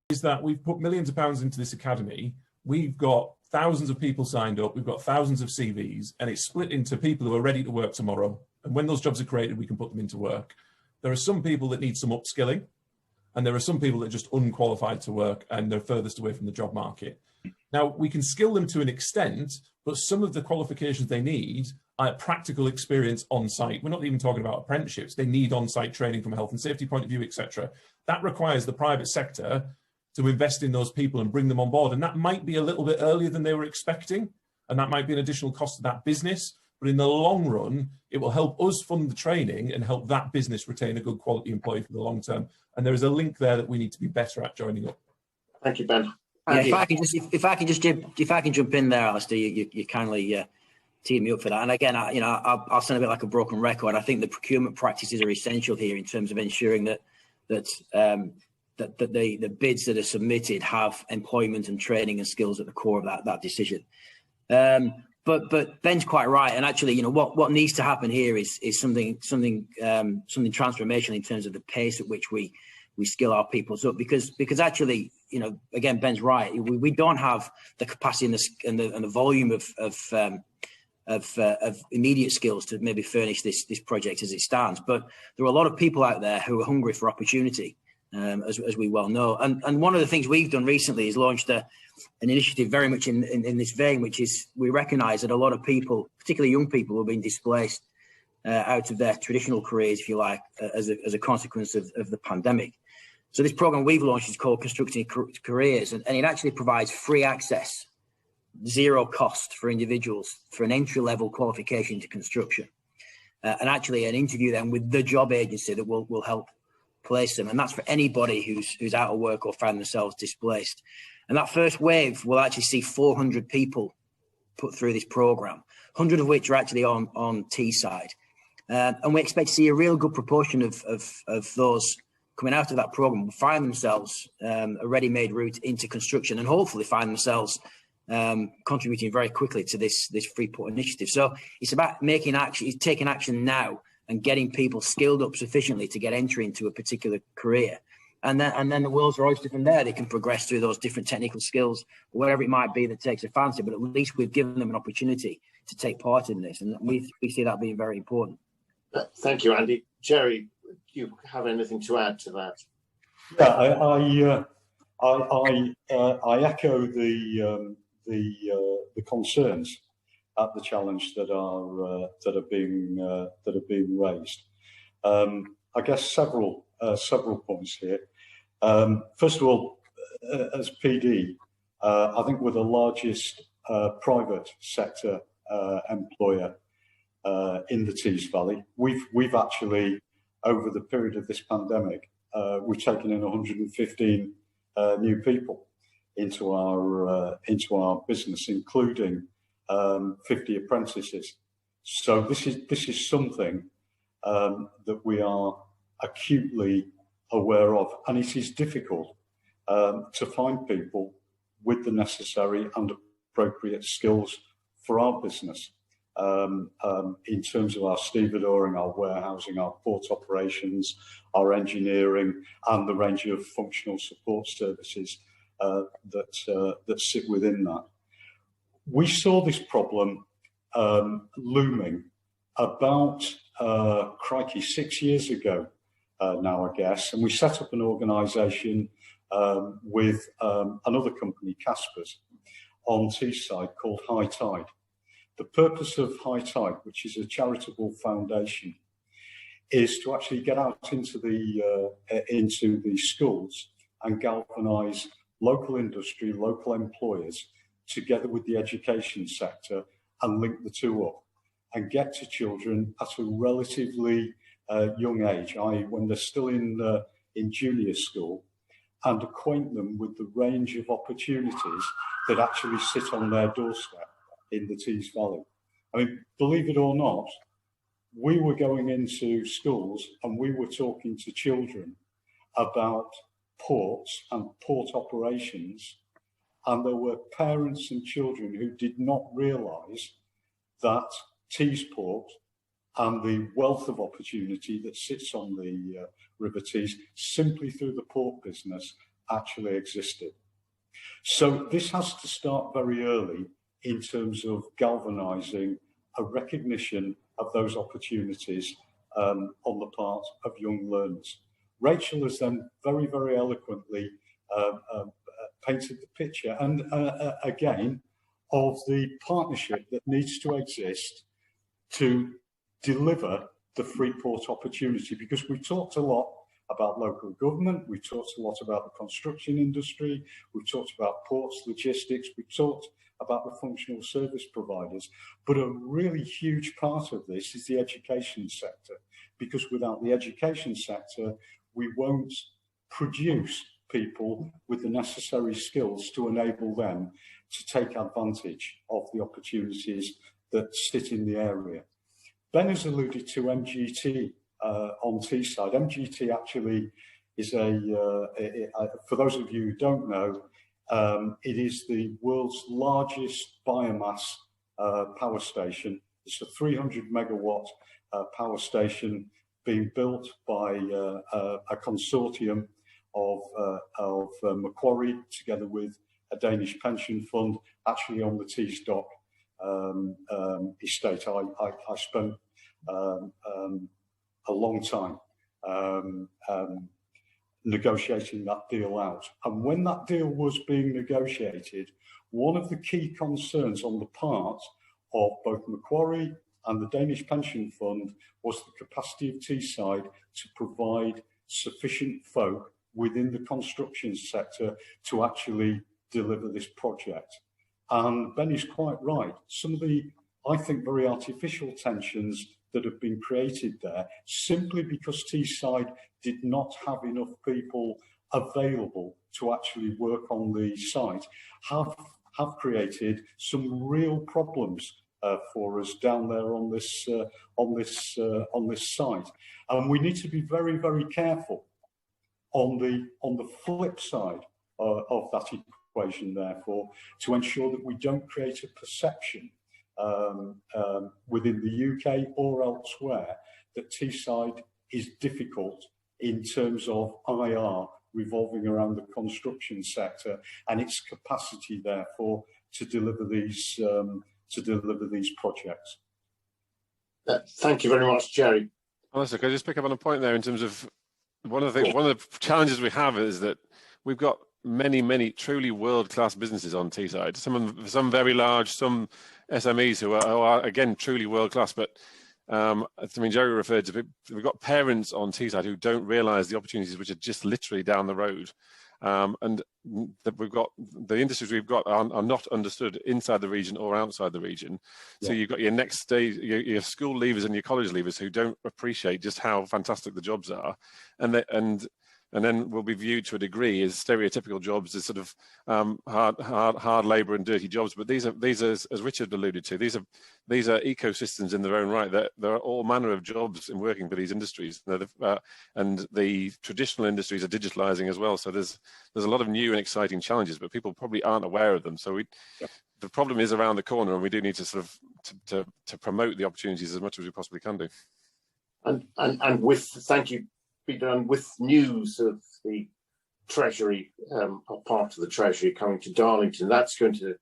is that we've put millions of pounds into this academy. We've got thousands of people signed up. We've got thousands of CVs, and it's split into people who are ready to work tomorrow. And when those jobs are created, we can put them into work. There are some people that need some upskilling, and there are some people that are just unqualified to work and they're furthest away from the job market. Now, we can skill them to an extent, but some of the qualifications they need are practical experience on site. We're not even talking about apprenticeships. They need on-site training from a health and safety point of view, etc. That requires the private sector to invest in those people and bring them on board. And that might be a little bit earlier than they were expecting, and that might be an additional cost to that business. But in the long run, it will help us fund the training and help that business retain a good quality employee for the long term. And there is a link there that we need to be better at joining up. Thank you, Ben. Yeah, if I can jump in there, Alistair, you kindly teed me up for that. And again, I'll sound a bit like a broken record. I think the procurement practices are essential here in terms of ensuring that the bids that are submitted have employment and training and skills at the core of that decision. But Ben's quite right, and actually, what needs to happen here is something transformational in terms of the pace at which we skill our people up, because actually, again, Ben's right. We don't have the capacity and the volume of immediate skills to maybe furnish this project as it stands. But there are a lot of people out there who are hungry for opportunity, as we well know. And one of the things we've done recently is launched an initiative very much in this vein, which is we recognise that a lot of people, particularly young people, have been displaced out of their traditional careers, if you like, as a consequence of the pandemic. So this programme we've launched is called Constructing Careers, and it actually provides free access, zero cost for individuals for an entry-level qualification to construction, and actually an interview then with the job agency that will help place them. And that's for anybody who's out of work or found themselves displaced. And that first wave will actually see 400 people put through this programme, 100 of which are actually on Teesside. And we expect to see a real good proportion of those coming out of that programme will find themselves a ready-made route into construction, and hopefully find themselves contributing very quickly to this Freeport initiative. So it's about taking action now and getting people skilled up sufficiently to get entry into a particular career. And then the world's oyster from there. They can progress through those different technical skills, or whatever it might be that takes a fancy, but at least we've given them an opportunity to take part in this. And we see that being very important. Thank you, Andy. Jerry, do you have anything to add to that? Yeah, I echo the concerns at the challenge that are being raised. I guess several points here. First of all, as PD, I think we're the largest private sector employer in the Tees Valley. We've actually, over the period of this pandemic, we've taken in 115 new people into our business, including 50 apprentices. So this is something that we are acutely aware of, and it is difficult to find people with the necessary and appropriate skills for our business. In terms of our stevedoring, our warehousing, our port operations, our engineering, and the range of functional support services that sit within that. We saw this problem looming about, 6 years ago now, I guess, and we set up an organisation with another company, Caspers, on Teesside called High Tide. The purpose of High Tide, which is a charitable foundation, is to actually get out into the schools and galvanise local industry, local employers, together with the education sector, and link the two up and get to children at a relatively young age, i.e. when they're still in junior school, and acquaint them with the range of opportunities that actually sit on their doorstep in the Tees Valley. I mean, believe it or not, we were going into schools and we were talking to children about ports and port operations, and there were parents and children who did not realise that Tees Port and the wealth of opportunity that sits on the River Tees simply through the port business actually existed. So this has to start very early in terms of galvanising a recognition of those opportunities on the part of young learners. Rachel has then very, very eloquently painted the picture, and again, of the partnership that needs to exist to deliver the Freeport opportunity, because we talked a lot about local government, we talked a lot about the construction industry, we talked about ports, logistics, we talked about the functional service providers, but a really huge part of this is the education sector, because without the education sector, we won't produce people with the necessary skills to enable them to take advantage of the opportunities that sit in the area. Ben has alluded to MGT on Teesside. MGT actually is for those of you who don't know, it is the world's largest biomass power station. It's a 300 megawatt power station being built by a consortium of Macquarie together with a Danish pension fund, actually on the Teesside estate. I spent a long time negotiating that deal out. And when that deal was being negotiated, one of the key concerns on the part of both Macquarie and the Danish pension fund was the capacity of Teesside to provide sufficient folk within the construction sector to actually deliver this project. And Ben is quite right. Some of the, I think, very artificial tensions that have been created there, simply because Teesside did not have enough people available to actually work on the site, have created some real problems for us down there on this site. And we need to be very, very careful on the flip side of that equation, therefore, to ensure that we don't create a perception within the UK or elsewhere that Teesside is difficult in terms of IR revolving around the construction sector and its capacity, therefore, to deliver these projects. Thank you very much, Jerry. Alistair, can I just pick up on a point there in terms of one of the challenges we have is that we've got many truly world-class businesses on Teesside. Some very large, some SMEs who are again truly world-class. But I mean, Jerry referred to, we've got parents on Teesside who don't realise the opportunities which are just literally down the road. And that we've got the industries we've got are not understood inside the region or outside the region. So you've got your next stage, your school leavers and your college leavers who don't appreciate just how fantastic the jobs are, and then will be viewed to a degree as stereotypical jobs, as sort of hard labour and dirty jobs. But these are, as Richard alluded to, these are ecosystems in their own right. There are all manner of jobs in working for these industries, and the traditional industries are digitalising as well. So there's a lot of new and exciting challenges, but people probably aren't aware of them. So the problem is around the corner, and we do need to sort of to promote the opportunities as much as we possibly can do. And with, thank you, be done with news of the Treasury, or part of the Treasury coming to Darlington, that's going to,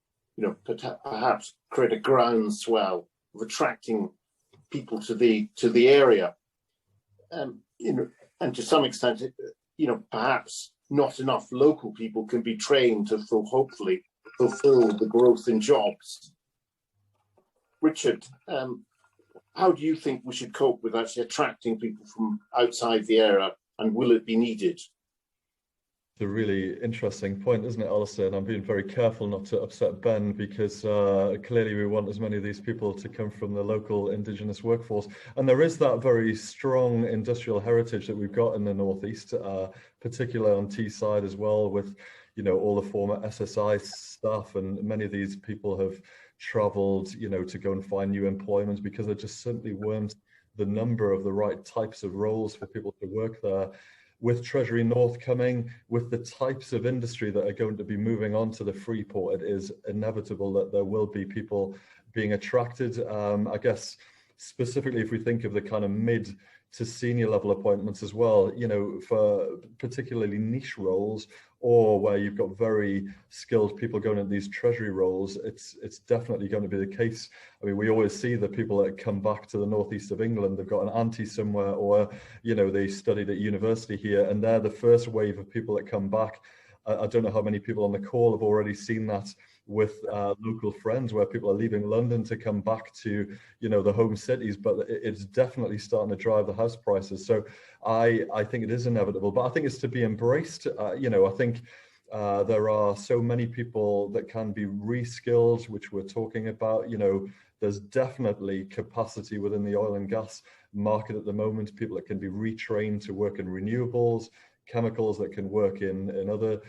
perhaps create a groundswell of attracting people to the area, and to some extent, perhaps not enough local people can be trained to hopefully fulfil the growth in jobs. Richard, how do you think we should cope with actually attracting people from outside the area, and will it be needed? It's a really interesting point, isn't it, Alistair? And I'm being very careful not to upset Ben, because clearly we want as many of these people to come from the local Indigenous workforce. And there is that very strong industrial heritage that we've got in the Northeast, particularly on Teesside as well, with all the former SSI staff, and many of these people have travelled, to go and find new employment because there just simply weren't the number of the right types of roles for people to work there. With Treasury North coming, with the types of industry that are going to be moving on to the Freeport, it is inevitable that there will be people being attracted. I guess specifically if we think of the kind of mid to senior level appointments as well, you know, for particularly niche roles, or where you've got very skilled people going into these treasury roles. It's definitely going to be the case. I mean, we always see the people that come back to the northeast of England, they've got an auntie somewhere, or, you know, they studied at university here, and they're the first wave of people that come back. I don't know how many people on the call have already seen that with local friends, where people are leaving London to come back to, you know, the home cities, but it's definitely starting to drive the house prices. So I think it is inevitable, but I think it's to be embraced. You know, I think there are so many people that can be reskilled, which we're talking about. You know, there's definitely capacity within the oil and gas market at the moment, people that can be retrained to work in renewables, chemicals that can work in other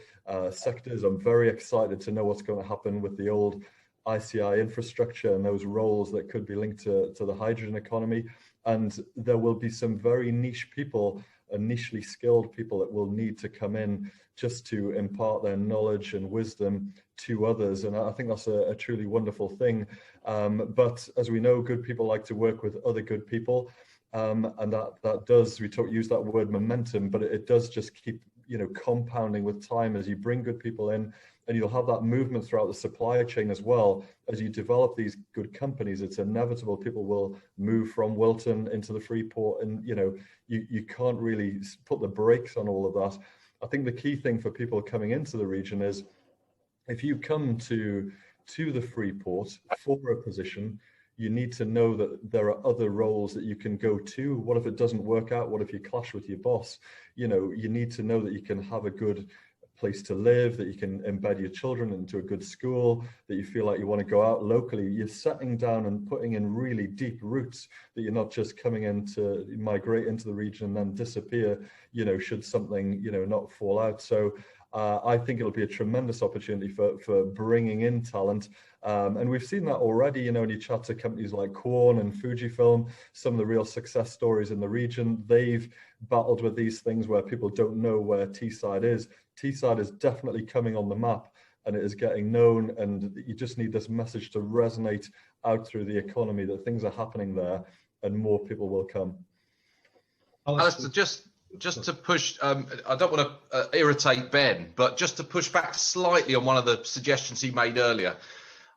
sectors. I'm very excited to know what's going to happen with the old ICI infrastructure and those roles that could be linked to the hydrogen economy. And there will be some very niche people, nichely skilled people that will need to come in just to impart their knowledge and wisdom to others. And I think that's a truly wonderful thing. But as we know, good people like to work with other good people. And that does, use that word momentum, but it does just keep, you know, compounding with time as you bring good people in, and you'll have that movement throughout the supply chain as well. As you develop these good companies, it's inevitable people will move from Wilton into the Freeport, and, you know, you can't really put the brakes on all of that. I think the key thing for people coming into the region is, if you come to the Freeport for a position, you need to know that there are other roles that you can go to. What if it doesn't work out? What if you clash with your boss? You know, you need to know that you can have a good place to live, that you can embed your children into a good school, that you feel like you want to go out locally. You're setting down and putting in really deep roots, that you're not just coming in to migrate into the region and then disappear, you know, should something, you know, not fall out. So I think it'll be a tremendous opportunity for bringing in talent. And we've seen that already, you know, when you chat to companies like Quorn and Fujifilm, some of the real success stories in the region, they've battled with these things where people don't know where Teesside is. Teesside is definitely coming on the map, and it is getting known, and you just need this message to resonate out through the economy that things are happening there and more people will come. Alistair, just to push, I don't want to irritate Ben, but just to push back slightly on one of the suggestions he made earlier.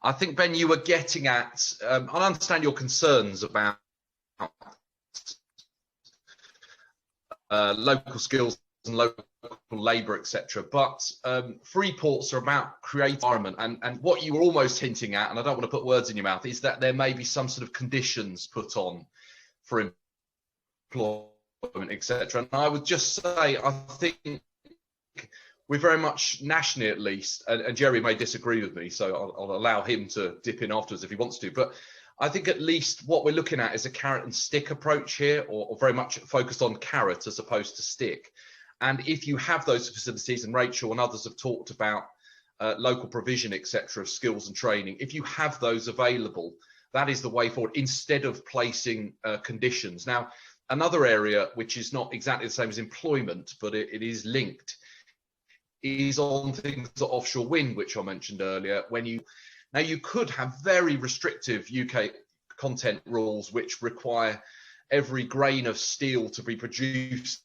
I think, Ben, you were getting at, I understand your concerns about local skills and local labour, etc. But Freeports are about creating environment, and what you were almost hinting at, and I don't want to put words in your mouth, is that there may be some sort of conditions put on for employment, etc. And I would just say, I think we're very much nationally, at least, and Jerry may disagree with me, so I'll allow him to dip in afterwards if he wants to, but I think at least what we're looking at is a carrot and stick approach here, or very much focused on carrot as opposed to stick. And if you have those facilities, and Rachel and others have talked about local provision, etc., of skills and training, if you have those available, that is the way forward, instead of placing conditions. Now, another area which is not exactly the same as employment, but it is linked, is on things like offshore wind, which I mentioned earlier. Now you could have very restrictive UK content rules which require every grain of steel to be produced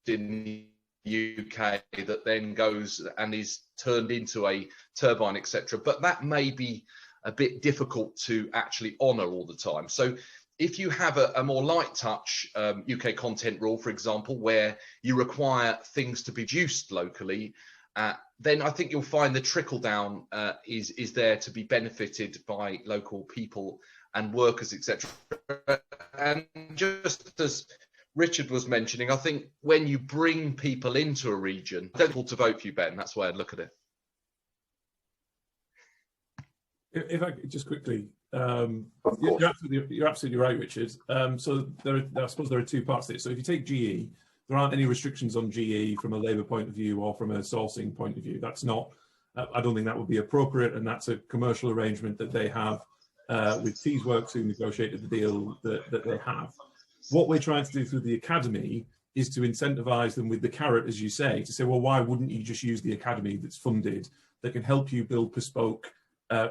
in the UK that then goes and is turned into a turbine, etc. But that may be a bit difficult to actually honour all the time. So if you have a more light touch UK content rule, for example, where you require things to be produced locally, then I think you'll find the trickle down is there to be benefited by local people and workers, etc. And just as Richard was mentioning, I think when you bring people into a region, don't want to vote for you, Ben. That's the way I'd look at it. If I could just quickly, you're absolutely right, Richard. So I suppose there are two parts to it. So if you take GE, there aren't any restrictions on GE from a labour point of view or from a sourcing point of view. That's not, I don't think that would be appropriate, and that's a commercial arrangement that they have with Teesworks, who negotiated the deal that they have. What we're trying to do through the academy is to incentivise them with the carrot, as you say, to say, well, why wouldn't you just use the academy that's funded, that can help you build bespoke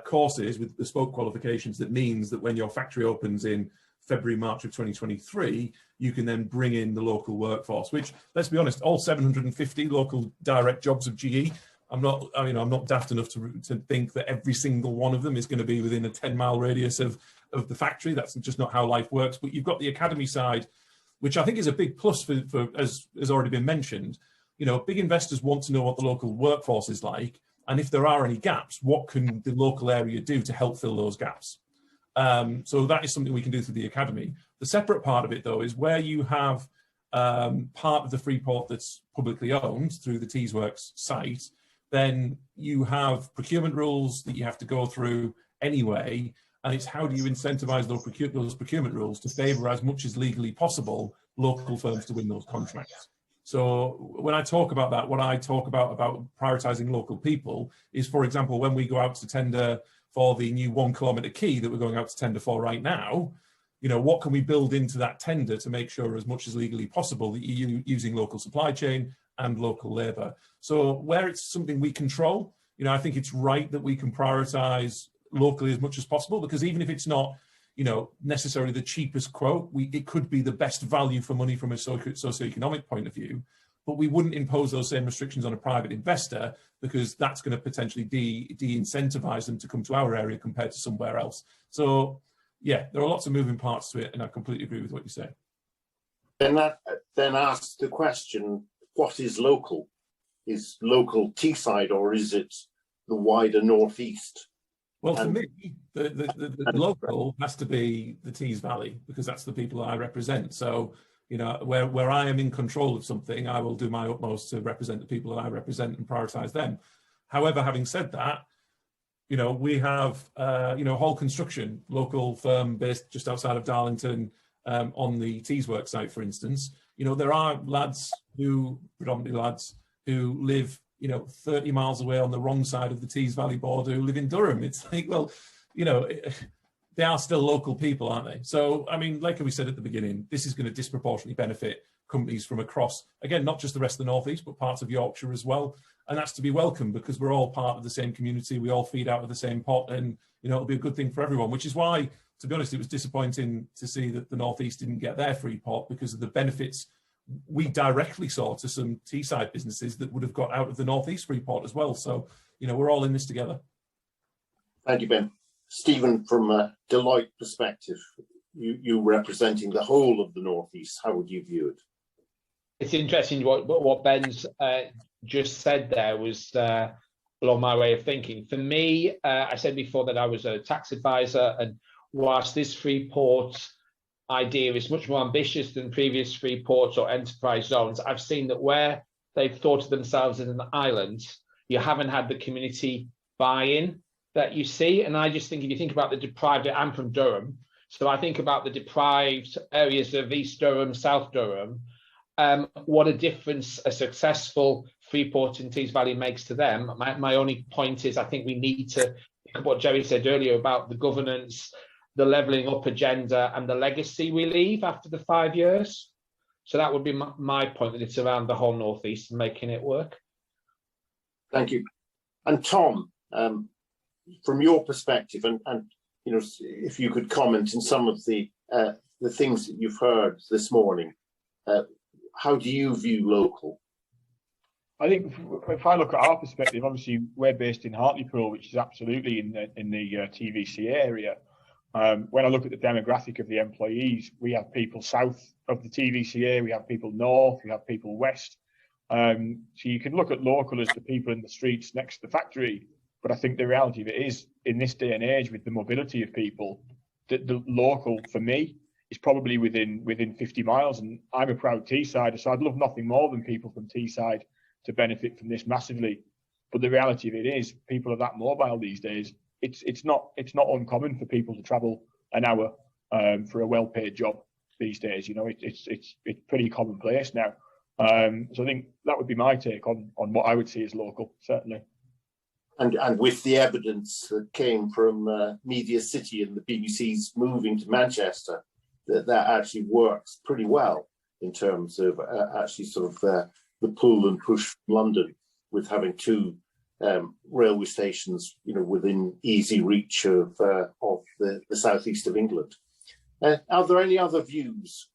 courses with bespoke qualifications, that means that when your factory opens in February, March of 2023, you can then bring in the local workforce, which, let's be honest, all 750 local direct jobs of GE, I'm not daft enough to think that every single one of them is going to be within a 10-mile radius of the factory. That's just not how life works. But you've got the academy side, which I think is a big plus for as has already been mentioned. Big investors want to know what the local workforce is like, and if there are any gaps, what can the local area do to help fill those gaps? So that is something we can do through the academy. The separate part of it, though, is where you have part of the Freeport that's publicly owned through the Teesworks site, then you have procurement rules that you have to go through anyway, and it's how do you incentivize those procurement rules to favour as much as legally possible local firms to win those contracts. So when I talk about that, what I talk about prioritising local people is, for example, when we go out to tender for the new 1 kilometre quay that we're going out to tender for right now, what can we build into that tender to make sure as much as legally possible that you're using local supply chain and local labour. So where it's something we control, I think it's right that we can prioritise locally as much as possible, because even if it's not, necessarily the cheapest quote, it could be the best value for money from a socioeconomic point of view, but we wouldn't impose those same restrictions on a private investor, because that's going to potentially de-incentivise them to come to our area compared to somewhere else. So yeah, there are lots of moving parts to it, and I completely agree with what you say. Then that asks the question, what is local? Is local Teesside, or is it the wider northeast? Well, for me, the local has to be the Tees Valley, because that's the people I represent. So, where I am in control of something, I will do my utmost to represent the people that I represent and prioritise them. However, having said that, we have, Hogg Construction, local firm based just outside of Darlington, on the Teesworks site, for instance. There are predominantly lads who live 30 miles away on the wrong side of the Tees Valley border who live in Durham. It's like, well, they are still local people, aren't they? So, like we said at the beginning, this is going to disproportionately benefit companies from across, again, not just the rest of the Northeast, but parts of Yorkshire as well. And that's to be welcome, because we're all part of the same community. We all feed out of the same pot, and, it'll be a good thing for everyone, which is why, to be honest, it was disappointing to see that the Northeast didn't get their Freeport, because of the benefits we directly saw to some Teesside businesses that would have got out of the Northeast Freeport as well. So, we're all in this together. Thank you, Ben. Stephen, from a Deloitte perspective, you representing the whole of the Northeast, how would you view it? It's interesting what Ben's just said there was along my way of thinking. For me, I said before that I was a tax advisor, and whilst this Freeport idea is much more ambitious than previous Freeports or enterprise zones, I've seen that where they've thought of themselves as an island, you haven't had the community buy-in that you see. And I just think, if you think about the deprived, I'm from Durham, so I think about the deprived areas of East Durham, South Durham, what a difference a successful Freeport in Tees Valley makes to them. My only point is, I think we need to think of what Jerry said earlier about the governance, the levelling up agenda, and the legacy we leave after the 5 years. So that would be my point, that it's around the whole Northeast and making it work. Thank you. And Tom, from your perspective, and if you could comment on some of the things that you've heard this morning, how do you view local? I think if I look at our perspective, obviously we're based in Hartlepool, which is absolutely in the TVCA area. When I look at the demographic of the employees, we have people south of the TVCA, we have people north, we have people west. So you can look at local as the people in the streets next to the factory, but I think the reality of it is, in this day and age, with the mobility of people, that the local, for me, is probably within 50 miles. And I'm a proud Teessider, so I'd love nothing more than people from Teesside to benefit from this massively. But the reality of it is, people are that mobile these days. It's not uncommon for people to travel an hour for a well-paid job these days. It's pretty commonplace now. So I think that would be my take on what I would see as local, certainly. And with the evidence that came from Media City and the BBC's moving to Manchester, that actually works pretty well in terms of actually sort of the pull and push from London, with having two railway stations, within easy reach of the southeast of England. Are there any other views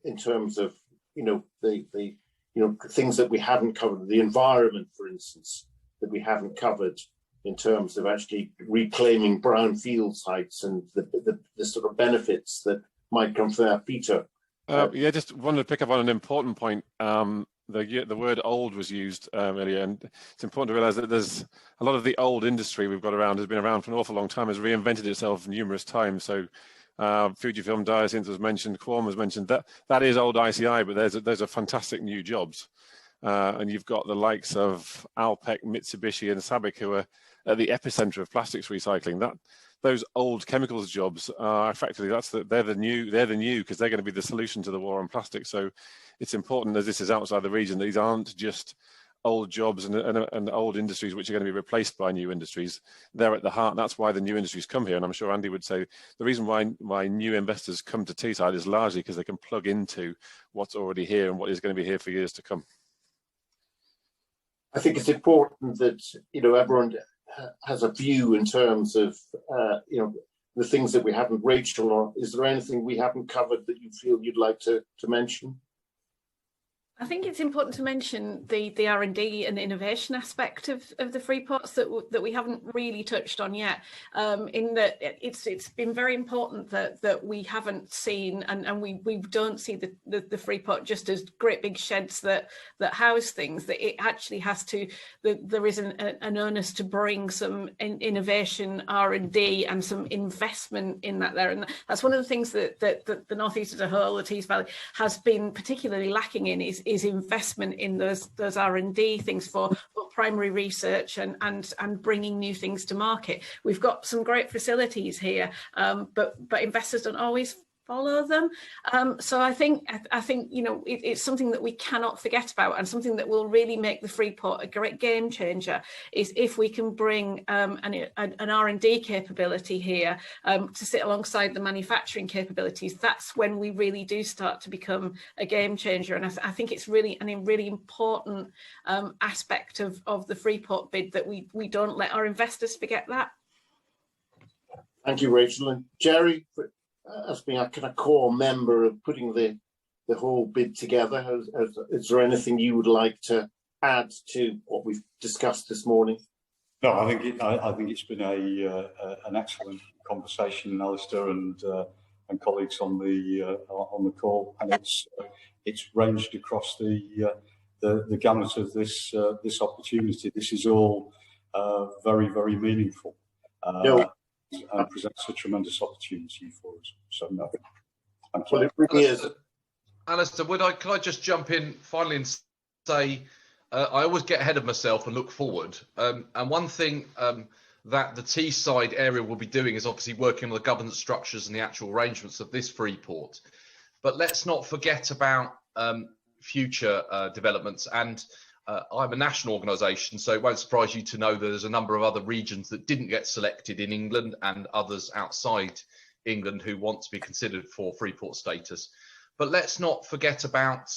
in terms of, the things that we haven't covered, the environment, for instance, that we haven't covered in terms of actually reclaiming brownfield sites and the sort of benefits that might come from that, Peter? Yeah, just wanted to pick up on an important point. The word old was used earlier, and it's important to realise that there's a lot of the old industry we've got around has been around for an awful long time, has reinvented itself numerous times. So Fujifilm Diosynth was mentioned, Qualm was mentioned. That is old ICI, but there's a fantastic new jobs. And you've got the likes of Alpec, Mitsubishi and SABIC who are at the epicenter of plastics recycling. Those old chemicals jobs are effectively, they're the new because they're going to be the solution to the war on plastic. So it's important, as this is outside the region, these aren't just old jobs and old industries which are going to be replaced by new industries. They're at the heart. That's why the new industries come here. And I'm sure Andy would say the reason why new investors come to Teesside is largely because they can plug into what's already here and what is going to be here for years to come. I think it's important that everyone has a view in terms of the things that we haven't. Rachel, or is there anything we haven't covered that you feel you'd like to mention? I think it's important to mention the R&D and innovation aspect of the Freeports that we haven't really touched on yet. In that it's been very important that we haven't seen and we don't see the Freeport just as great big sheds that house things. That it actually has to. There is an onus to bring some innovation, R&D, and some investment in that there, and that's one of the things that the North East as a whole, the Tees Valley, has been particularly lacking in is investment in those R&D things for primary research and bringing new things to market. We've got some great facilities here, but investors don't always follow them. So I think it's something that we cannot forget about, and something that will really make the Freeport a great game changer is if we can bring an R&D capability here to sit alongside the manufacturing capabilities. That's when we really do start to become a game changer, and I think it's really really important aspect of the Freeport bid that we don't let our investors forget that. Thank you, Rachel. And Jerry, as being a kind of core member of putting the whole bid together, is there anything you would like to add to what we've discussed this morning? No, I think it's been an excellent conversation, Alistair and colleagues on the call, and it's ranged across the gamut of this opportunity. This is all very, very meaningful. And presents a tremendous opportunity for us. So no, thank you. Well, it really is. Alistair, could I just jump in finally and say, I always get ahead of myself and look forward. And one thing that the Teesside area will be doing is obviously working on the governance structures and the actual arrangements of this Freeport. But let's not forget about future developments. And I'm a national organisation, so it won't surprise you to know that there's a number of other regions that didn't get selected in England and others outside England who want to be considered for Freeport status. But let's not forget about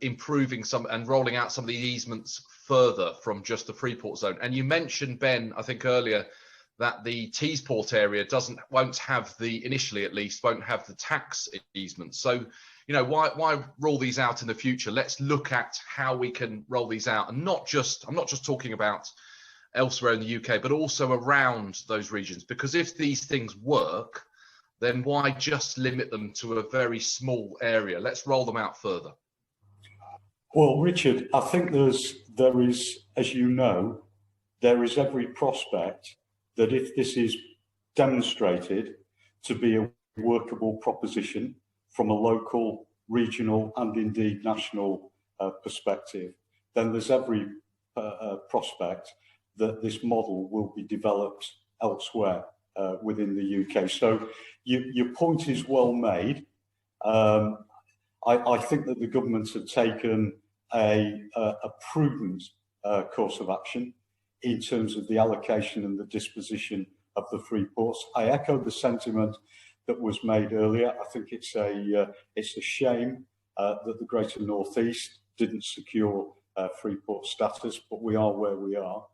improving some and rolling out some of the easements further from just the Freeport zone. And you mentioned, Ben, I think earlier, that the Teesport area won't have initially at least, won't have the tax easement. So, why roll these out in the future? Let's look at how we can roll these out, and I'm not just talking about elsewhere in the UK, but also around those regions. Because if these things work, then why just limit them to a very small area? Let's roll them out further. Well, Richard, I think there is, as you know, there is every prospect that if this is demonstrated to be a workable proposition from a local, regional, and indeed national perspective, then there's every prospect that this model will be developed elsewhere within the UK. So your point is well made. I think that the government have taken a prudent course of action in terms of the allocation and the disposition of the Freeports. I echo the sentiment that was made earlier. I think it's a shame that the Greater North East didn't secure Freeport status, but we are where we are.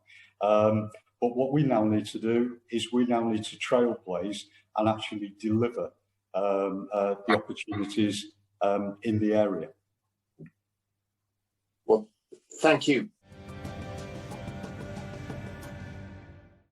But what we now need to do is we now need to trailblaze and actually deliver the opportunities in the area. Well, thank you